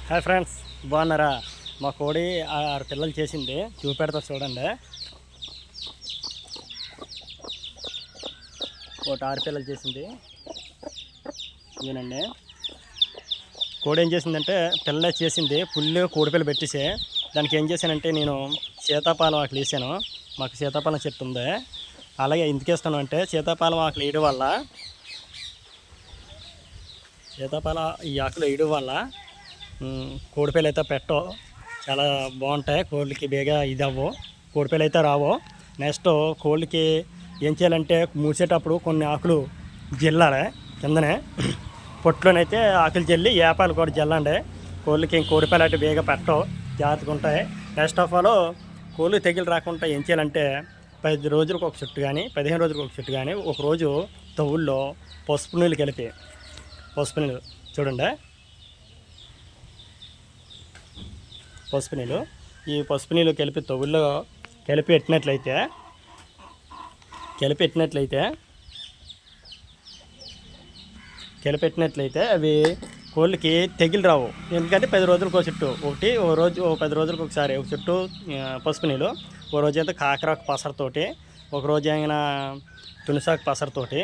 Hi friends, బాగున్నారా? మా కోడి 6 పిల్లలు చేసింది, చూపెడతా చూడండి. ఒకటి 6 పిల్లలు చేసింది ఇదేనండి. కోడి ఏం చేసిందంటే పిల్లలే చేసింది, పుల్లు కోడి పిల్ల పెట్టేసి దానికి ఏం చేశానంటే నేను సీతాఫలం ఆకులు వేసాను. మాకు సీతాఫలం చెట్టు ఉంది. అలాగే ఎందుకేస్తాను అంటే సీతాఫలం ఆకులు వేయడం వల్ల ఈ ఆకులు వేయడం వల్ల కోడిపిల్లలు అయితే పెట్టవు, చాలా బాగుంటాయి. కోళ్ళకి బేగా ఇది అవ్వవు, కోడిపిల్లలు అయితే రావు. నెక్స్ట్ కోళ్ళకి ఏం చేయాలంటే మూసేటప్పుడు కొన్ని ఆకులు జల్లాలి కిందనే, పొట్టులోనైతే ఆకులు జల్లి ఏపాలు కూడా జల్లండి. కోళ్ళకి కోడిపిల్లలు అయితే బేగా పెట్టవు, జాగ్రత్తగా ఉంటాయి. నెక్స్ట్ ఆఫ్ ఆల్ కోళ్ళు తెగిలి రాకుండా ఏం చేయాలంటే 10 రోజులకు ఒక చుట్టు కానీ 15 రోజులకు ఒక చుట్టు కానీ ఒకరోజు తవుల్లో పసుపు నీళ్ళు కలిపి, పసుపు నీళ్ళు చూడండి, పసుపు నీళ్ళు ఈ పసుపు నీళ్ళు కలిపి తవుల్లో కలిపి పెట్టినట్లయితే అవి కోళ్ళకి తెగిలి రావు. ఎందుకంటే 10 రోజులకు ఒక చుట్టూ ఒకటి, ఓ 10 రోజులకు ఒకసారి ఒక చుట్టూ పసుపు నీళ్ళు. ఓ రోజు అయితే కాకరాకు పసరతోటి, ఒక రోజు అయినా తునిసాకు పసరతోటి,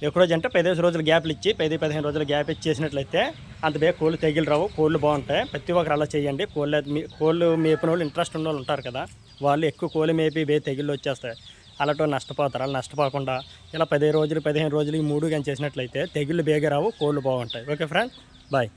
ఒక రోజు అంటే 15 రోజులు గ్యాప్లు ఇచ్చి 10-15 రోజులు గ్యాప్ ఇచ్చి చేసినట్లయితే అంత బేగా కోళ్ళు తెగిలి రావు, కోళ్ళు బాగుంటాయి. ప్రతి ఒక్కరు అలా చేయండి. కోళ్ళు మేపిన వాళ్ళు, ఇంట్రెస్ట్ ఉన్న వాళ్ళు ఉంటారు కదా, వాళ్ళు ఎక్కువ కోళ్ళు మేపి తెగిళ్ళు వచ్చేస్తాయి. అలాంటి నష్టపోతారు. అలా నష్టపోకుండా ఇలా 15 రోజులు 15 రోజులు ఈ 3 కానీ చేసినట్లయితే తెగిళ్ళు బేగా రావు, కోళ్ళు బాగుంటాయి. Okay friends, bye.